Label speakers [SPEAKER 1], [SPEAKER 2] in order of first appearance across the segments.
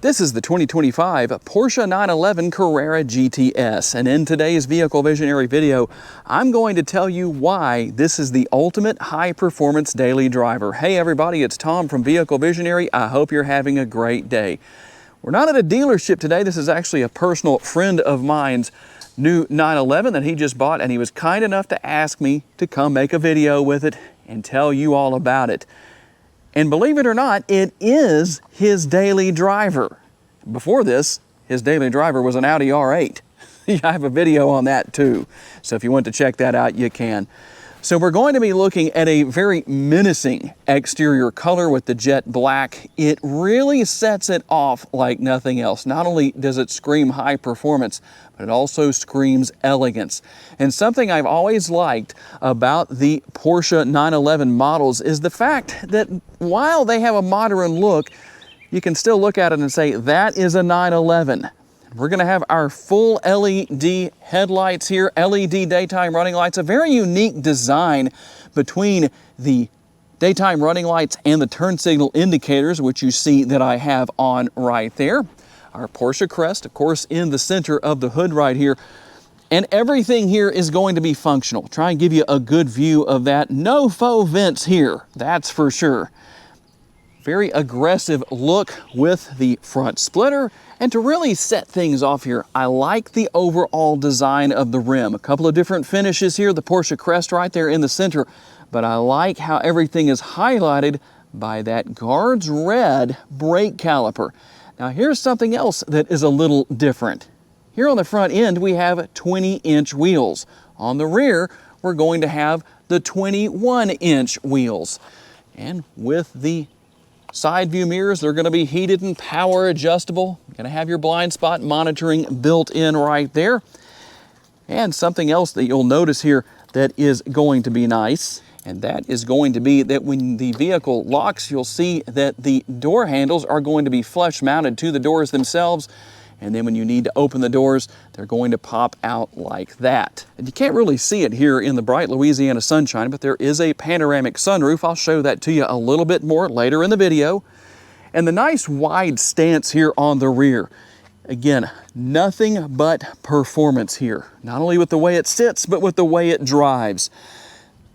[SPEAKER 1] This is the 2025 Porsche 911 Carrera GTS, and in today's Vehicle Visionary video, I'm going to tell you why this is the ultimate high-performance daily driver. Hey everybody, it's Tom from Vehicle Visionary. I hope you're having a great day. We're not at a dealership today. This is actually a personal friend of mine's new 911 that he just bought, and he was kind enough to ask me to come make a video with it and tell you all about it. And believe it or not, it is his daily driver. Before this, his daily driver was an Audi R8. I have a video on that too. So if you want to check that out, you can. So we're going to be looking at a very menacing exterior color with the jet black. It really sets it off like nothing else. Not only does it scream high performance, but it also screams elegance. And something I've always liked about the Porsche 911 models is the fact that while they have a modern look, you can still look at it and say, that is a 911. We're going to have our full LED headlights here, LED daytime running lights, a very unique design between the daytime running lights and the turn signal indicators, which you see that I have on right there. Our Porsche crest, of course, in the center of the hood right here. And everything here is going to be functional. Try and give you a good view of that. No faux vents here, that's for sure. Very aggressive look with the front splitter. And to really set things off here, I like the overall design of the rim. A couple of different finishes here, the Porsche crest right there in the center, but I like how everything is highlighted by that Guards red brake caliper. Now here's something else that is a little different. Here on the front end, we have 20-inch wheels. On the rear, we're going to have the 21-inch wheels. And with the side view mirrors, they're going to be heated and power adjustable. You're going to have your blind spot monitoring built in right there. And something else that you'll notice here that is going to be nice, and that is going to be that when the vehicle locks, you'll see that the door handles are going to be flush mounted to the doors themselves. And then when you need to open the doors, they're going to pop out like that. And you can't really see it here in the bright Louisiana sunshine, but there is a panoramic sunroof. I'll show that to you a little bit more later in the video. And the nice wide stance here on the rear. Again, nothing but performance here. Not only with the way it sits, but with the way it drives.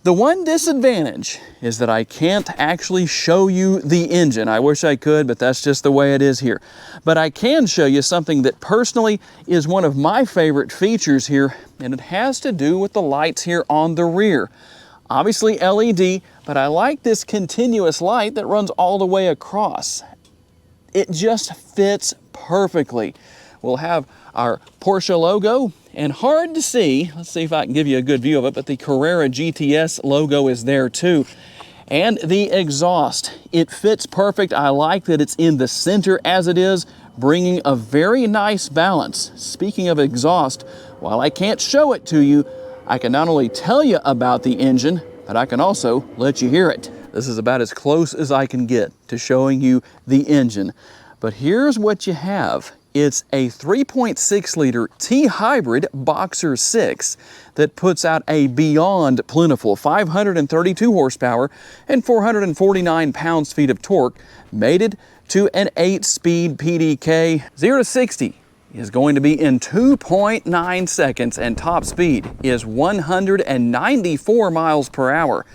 [SPEAKER 1] The one disadvantage is that I can't actually show you the engine. I wish I could, but that's just the way it is here. But I can show you something that personally is one of my favorite features here, and it has to do with the lights here on the rear. Obviously LED, but I like this continuous light that runs all the way across. It just fits perfectly. We'll have our Porsche logo, and hard to see, let's see if I can give you a good view of it, but the Carrera GTS logo is there too. And the exhaust, it fits perfect. I like that it's in the center as it is, bringing a very nice balance. Speaking of exhaust, while I can't show it to you, I can not only tell you about the engine, but I can also let you hear it. This is about as close as I can get to showing you the engine. But here's what you have. It's a 3.6 liter T-Hybrid Boxer 6 that puts out a beyond plentiful 532 horsepower and 449 pounds-feet of torque, mated to an 8-speed PDK. 0 to 60 is going to be in 2.9 seconds, and top speed is 194 miles per hour.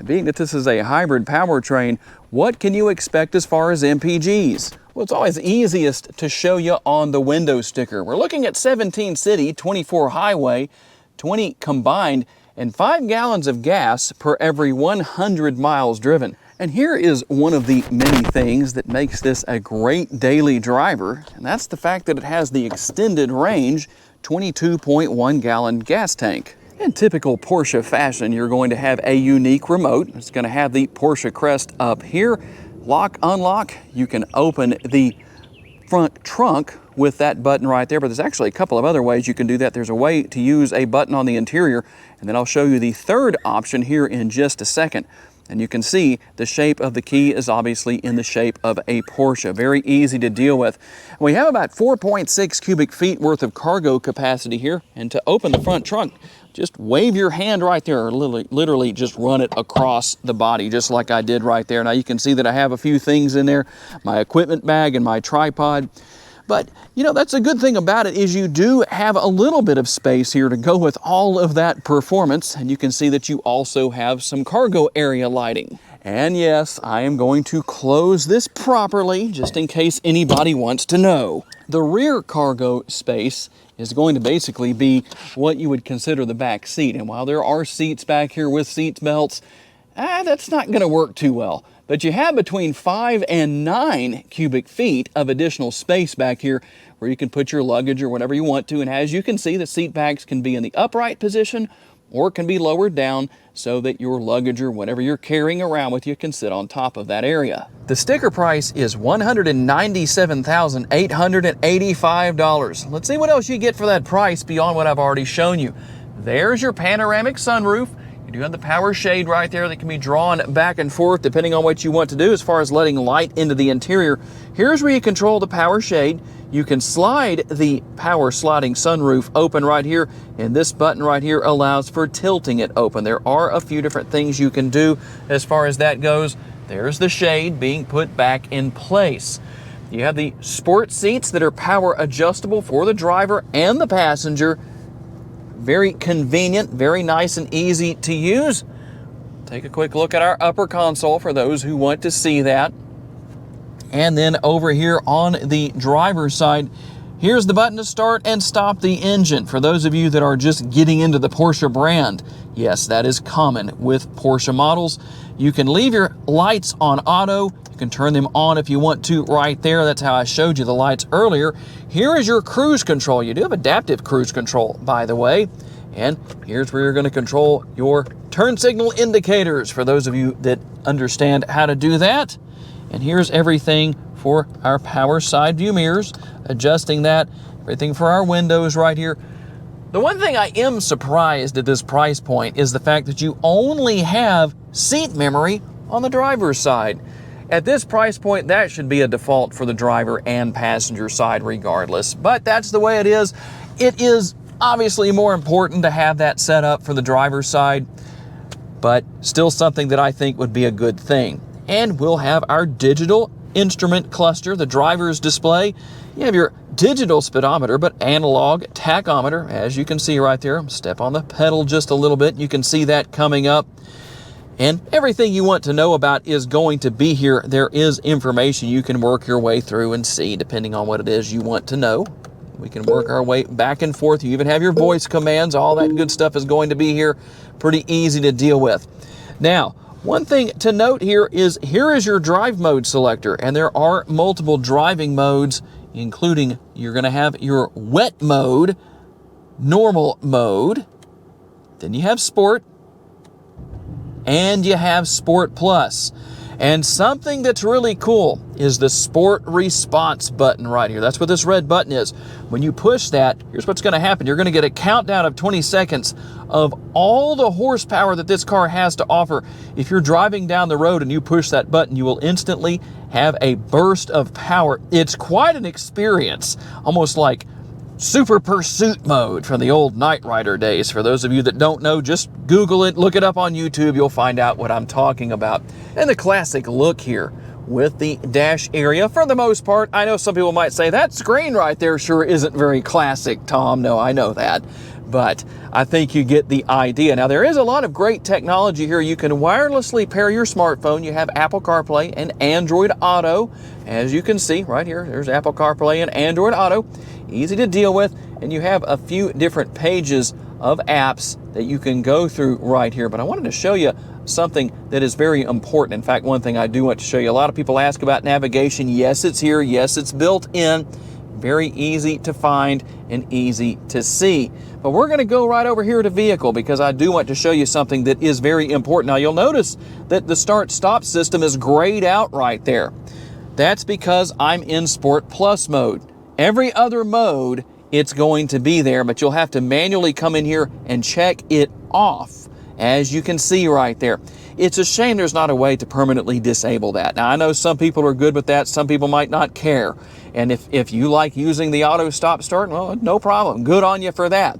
[SPEAKER 1] Being that this is a hybrid powertrain, what can you expect as far as MPGs? Well, it's always easiest to show you on the window sticker. We're looking at 17 city, 24 highway, 20 combined, and 5 gallons of gas per every 100 miles driven. And here is one of the many things that makes this a great daily driver, and that's the fact that it has the extended range 22.1 gallon gas tank. In typical Porsche fashion, you're going to have a unique remote. It's going to have the Porsche crest up here. Lock, unlock, you can open the front trunk with that button right there, but there's actually a couple of other ways you can do that. There's a way to use a button on the interior, and then I'll show you the third option here in just a second. And you can see the shape of the key is obviously in the shape of a Porsche. Very easy to deal with. We have about 4.6 cubic feet worth of cargo capacity here. And to open the front trunk, just wave your hand right there, or literally just run it across the body, just like I did right there. Now you can see that I have a few things in there, my equipment bag and my tripod. But, you know, that's a good thing about it is you do have a little bit of space here to go with all of that performance. And you can see that you also have some cargo area lighting. And yes, I am going to close this properly just in case anybody wants to know. The rear cargo space is going to basically be what you would consider the back seat. And while there are seats back here with seat belts, that's not going to work too well. But you have between 5 and 9 cubic feet of additional space back here where you can put your luggage or whatever you want to. And as you can see, the seat backs can be in the upright position or can be lowered down so that your luggage or whatever you're carrying around with you can sit on top of that area. The sticker price is $197,885. Let's see what else you get for that price beyond what I've already shown you. There's your panoramic sunroof. You have the power shade right there that can be drawn back and forth depending on what you want to do as far as letting light into the interior. Here's where you control the power shade. You can slide the power sliding sunroof open right here, and this button right here allows for tilting it open. There are a few different things you can do as far as that goes. There's the shade being put back in place. You have the sport seats that are power adjustable for the driver and the passenger. Very convenient, very nice and easy to use. Take a quick look at our upper console for those who want to see that. And then over here on the driver's side, here's the button to start and stop the engine. For those of you that are just getting into the Porsche brand, yes, that is common with Porsche models. You can leave your lights on auto. You can turn them on if you want to right there. That's how I showed you the lights earlier. Here is your cruise control. You do have adaptive cruise control, by the way. And here's where you're going to control your turn signal indicators for those of you that understand how to do that. And here's everything for our power side view mirrors, adjusting that, everything for our windows right here. The one thing I am surprised at this price point is the fact that you only have seat memory on the driver's side. At this price point, that should be a default for the driver and passenger side regardless, but that's the way it is. It is obviously more important to have that set up for the driver's side, but still something that I think would be a good thing. And we'll have our digital instrument cluster, the driver's display. You have your digital speedometer, but analog tachometer, as you can see right there. Step on the pedal just a little bit. You can see that coming up. And everything you want to know about is going to be here. There is information you can work your way through and see depending on what it is you want to know. We can work our way back and forth. You even have your voice commands. All that good stuff is going to be here. Pretty easy to deal with. Now, one thing to note here is your drive mode selector, and there are multiple driving modes, including you're going to have your wet mode, normal mode, then you have sport, and you have Sport Plus. And something that's really cool is the Sport Response button right here. That's what this red button is. When you push that, here's what's going to happen. You're going to get a countdown of 20 seconds of all the horsepower that this car has to offer. If you're driving down the road and you push that button, you will instantly have a burst of power. It's quite an experience, almost like Super Pursuit mode from the old Knight Rider days. For those of you that don't know, just Google it, look it up on YouTube, you'll find out what I'm talking about. And the classic look here with the dash area, for the most part. I know some people might say, that screen right there sure isn't very classic, Tom. No, I know that, but I think you get the idea. Now, there is a lot of great technology here. You can wirelessly pair your smartphone. You have Apple CarPlay and Android Auto. As you can see right here, there's Apple CarPlay and Android Auto. Easy to deal with, and you have a few different pages of apps that you can go through right here. But I wanted to show you something that is very important. In fact, one thing I do want to show you, a lot of people ask about navigation. Yes, it's here. Yes, it's built in. Very easy to find and easy to see. But we're going to go right over here to vehicle because I do want to show you something that is very important. Now, you'll notice that the start-stop system is grayed out right there. That's because I'm in Sport Plus mode. Every other mode, it's going to be there, but you'll have to manually come in here and check it off, as you can see right there. It's a shame there's not a way to permanently disable that. Now, I know some people are good with that, some people might not care. And if you like using the auto stop start, well, no problem. Good on you for that.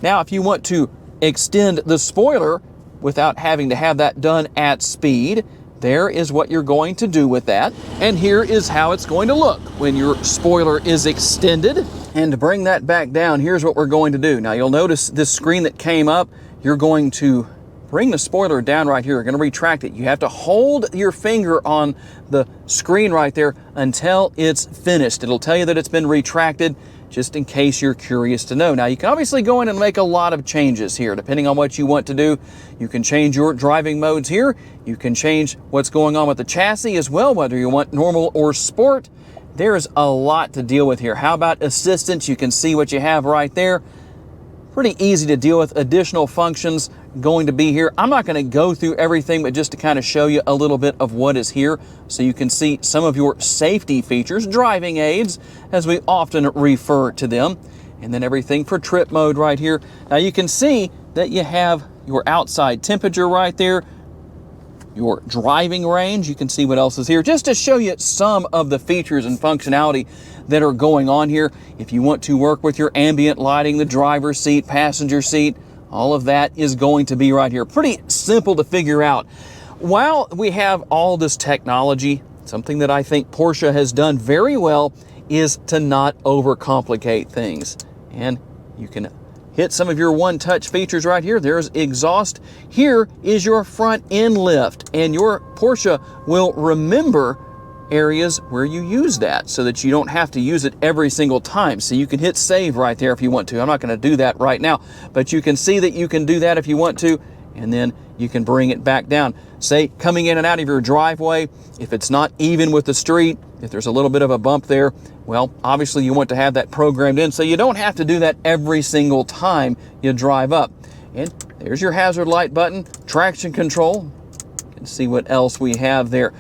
[SPEAKER 1] Now, if you want to extend the spoiler without having to have that done at speed, there is what you're going to do with that. And here is how it's going to look when your spoiler is extended. And to bring that back down, here's what we're going to do. Now, you'll notice this screen that came up, you're going to bring the spoiler down right here. You're going to retract it. You have to hold your finger on the screen right there until it's finished. It'll tell you that it's been retracted, just in case you're curious to know. Now, you can obviously go in and make a lot of changes here, depending on what you want to do. You can change your driving modes here. You can change what's going on with the chassis as well, whether you want normal or sport. There's a lot to deal with here. How about assistance? You can see what you have right there. Pretty easy to deal with. Additional functions going to be here. I'm not going to go through everything, but just to kind of show you a little bit of what is here so you can see some of your safety features, driving aids, as we often refer to them. And then everything for trip mode right here. Now you can see that you have your outside temperature right there, your driving range. You can see what else is here, just to show you some of the features and functionality that are going on here. If you want to work with your ambient lighting, the driver's seat, passenger seat, all of that is going to be right here. Pretty simple to figure out. While we have all this technology, something that I think Porsche has done very well is to not overcomplicate things. And you can hit some of your one-touch features right here. There's exhaust. Here is your front end lift, and your Porsche will remember areas where you use that so that you don't have to use it every single time. So you can hit save right there if you want to. I'm not going to do that right now, but you can see that you can do that if you want to, and then you can bring it back down. Say, coming in and out of your driveway, if it's not even with the street, if there's a little bit of a bump there, well, obviously you want to have that programmed in so you don't have to do that every single time you drive up. And there's your hazard light button, traction control. You can see what else we have there.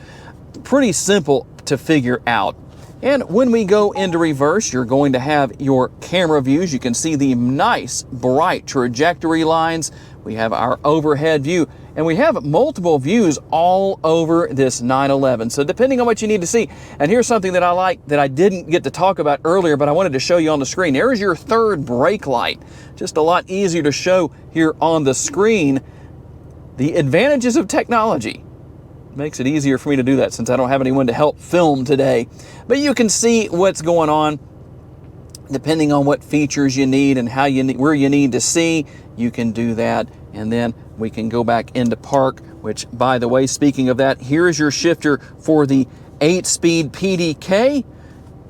[SPEAKER 1] Pretty simple to figure out. And when we go into reverse, you're going to have your camera views. You can see the nice, bright trajectory lines. We have our overhead view, and we have multiple views all over this 911. So depending on what you need to see, and here's something that I like that I didn't get to talk about earlier, but I wanted to show you on the screen. There's your third brake light. Just a lot easier to show here on the screen. The advantages of technology. Makes it easier for me to do that since I don't have anyone to help film today. But you can see what's going on depending on what features you need and how you need, where you need to see. You can do that, and then we can go back into park, which, by the way, speaking of that, here's your shifter for the 8-speed PDK,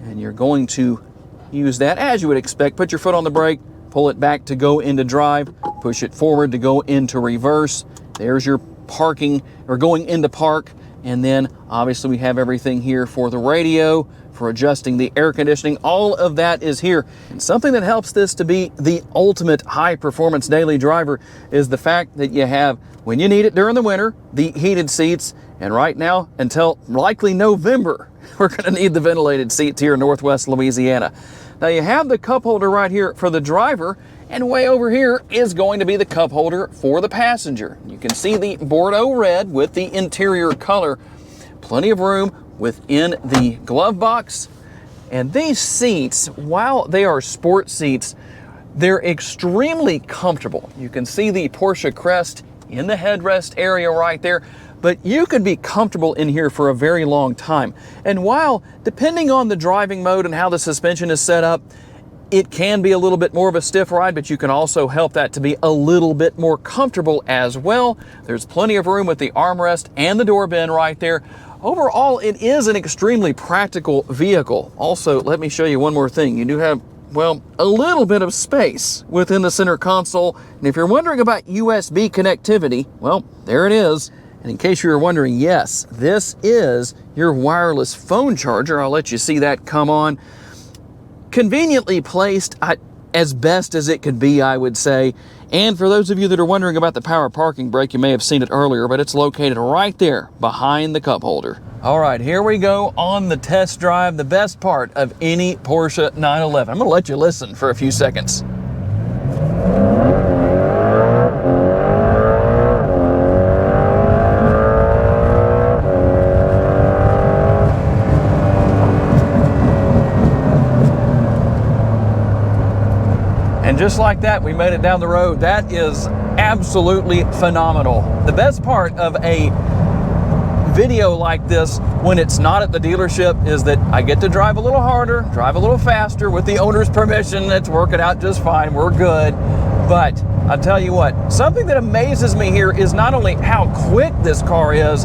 [SPEAKER 1] and you're going to use that as you would expect. Put your foot on the brake, pull it back to go into drive, push it forward to go into reverse. There's your parking, or going into park. And then obviously we have everything here for the radio, for adjusting the air conditioning. All of that is here. And something that helps this to be the ultimate high performance daily driver is the fact that you have, when you need it during the winter, the heated seats. And right now, until likely November, we're going to need the ventilated seats here in Northwest Louisiana. Now you have the cup holder right here for the driver, and way over here is going to be the cup holder for the passenger. You can see the Bordeaux red with the interior color. Plenty of room within the glove box. And these seats, while they are sport seats, they're extremely comfortable. You can see the Porsche crest in the headrest area right there, but you could be comfortable in here for a very long time. And while, depending on the driving mode and how the suspension is set up, it can be a little bit more of a stiff ride, but you can also help that to be a little bit more comfortable as well. There's plenty of room with the armrest and the door bin right there. Overall, it is an extremely practical vehicle. Also, let me show you one more thing. You do have, well, a little bit of space within the center console. And if you're wondering about USB connectivity, well, there it is. And in case you were wondering, yes, this is your wireless phone charger. I'll let you see that come on. Conveniently placed as best as it could be, I would say. And for those of you that are wondering about the power parking brake, you may have seen it earlier, but it's located right there behind the cup holder. All right, here we go on the test drive, the best part of any Porsche 911. I'm gonna let you listen for a few seconds. And just like that, we made it down the road. That is absolutely phenomenal. The best part of a video like this when it's not at the dealership is that I get to drive a little harder, drive a little faster with the owner's permission. It's working out just fine. We're good. But I'll tell you what, something that amazes me here is not only how quick this car is,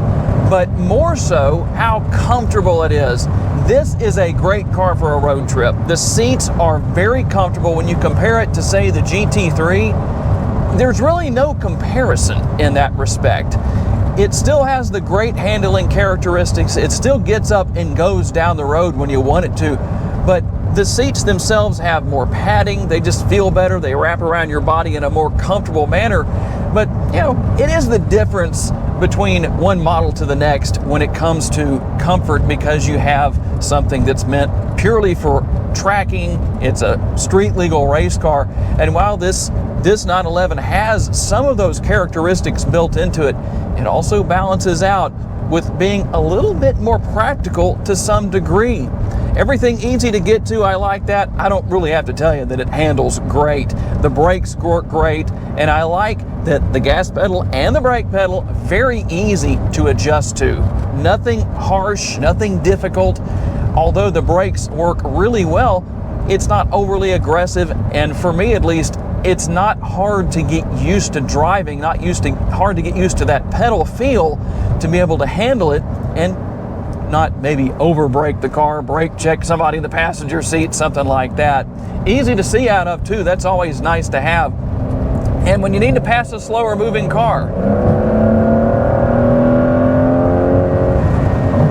[SPEAKER 1] but more so how comfortable it is. This is a great car for a road trip. The seats are very comfortable. When you compare it to, say, the GT3, there's really no comparison in that respect. It still has the great handling characteristics. It still gets up and goes down the road when you want it to. But the seats themselves have more padding. They just feel better. They wrap around your body in a more comfortable manner. But, you know, it is the difference between one model to the next when it comes to comfort, because you have something that's meant purely for tracking. It's a street legal race car. And while this 911 has some of those characteristics built into it, it also balances out with being a little bit more practical to some degree. Everything easy to get to, I like that. I don't really have to tell you that it handles great. The brakes work great, and I like that the gas pedal and the brake pedal, very easy to adjust to. Nothing harsh, nothing difficult. Although the brakes work really well, it's not overly aggressive, and for me at least, it's not hard to get used to driving, hard to get used to that pedal feel to be able to handle it and not maybe over brake the car, brake check somebody in the passenger seat, something like that. Easy to see out of too, that's always nice to have. And when you need to pass a slower moving car,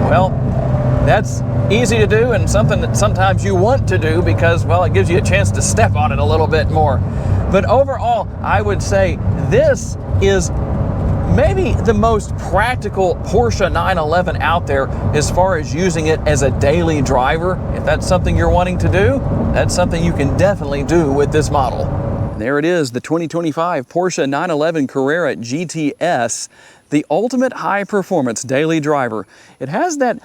[SPEAKER 1] well, that's easy to do and something that sometimes you want to do because, well, it gives you a chance to step on it a little bit more. But overall, I would say this is maybe the most practical Porsche 911 out there as far as using it as a daily driver. If that's something you're wanting to do, that's something you can definitely do with this model. And there it is, the 2025 Porsche 911 Carrera GTS, the ultimate high-performance daily driver. It has that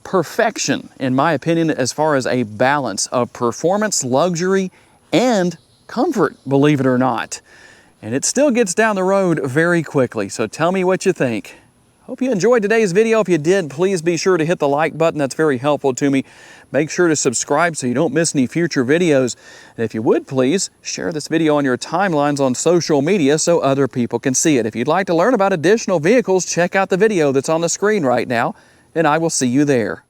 [SPEAKER 1] perfection, in my opinion, as far as a balance of performance, luxury, and comfort, believe it or not. And it still gets down the road very quickly, so tell me what you think. Hope you enjoyed today's video. If you did, please be sure to hit the like button. That's very helpful to me. Make sure to subscribe so you don't miss any future videos. And if you would, please share this video on your timelines on social media so other people can see it. If you'd like to learn about additional vehicles, check out the video that's on the screen right now, and I will see you there.